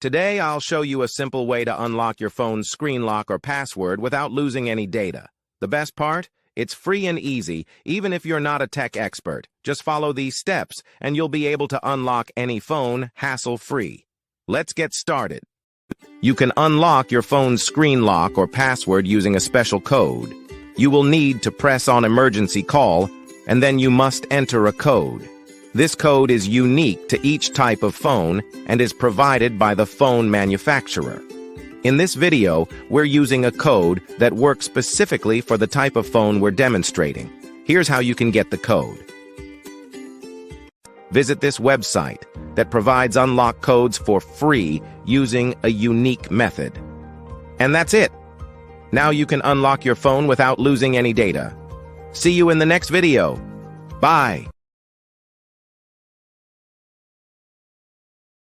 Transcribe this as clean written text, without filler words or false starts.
Today, I'll show you a simple way to unlock your phone's screen lock or password without losing any data. The best part? It's free and easy, even if you're not a tech expert. Just follow these steps, and you'll be able to unlock any phone hassle-free. Let's get started. You can unlock your phone's screen lock or password using a special code. You will need to press on emergency call, and then you must enter a code. This code is unique to each type of phone and is provided by the phone manufacturer. In this video, we're using a code that works specifically for the type of phone we're demonstrating. Here's how you can get the code. Visit this website that provides unlock codes for free using a unique method. And that's it. Now you can unlock your phone without losing any data. See you in the next video. Bye.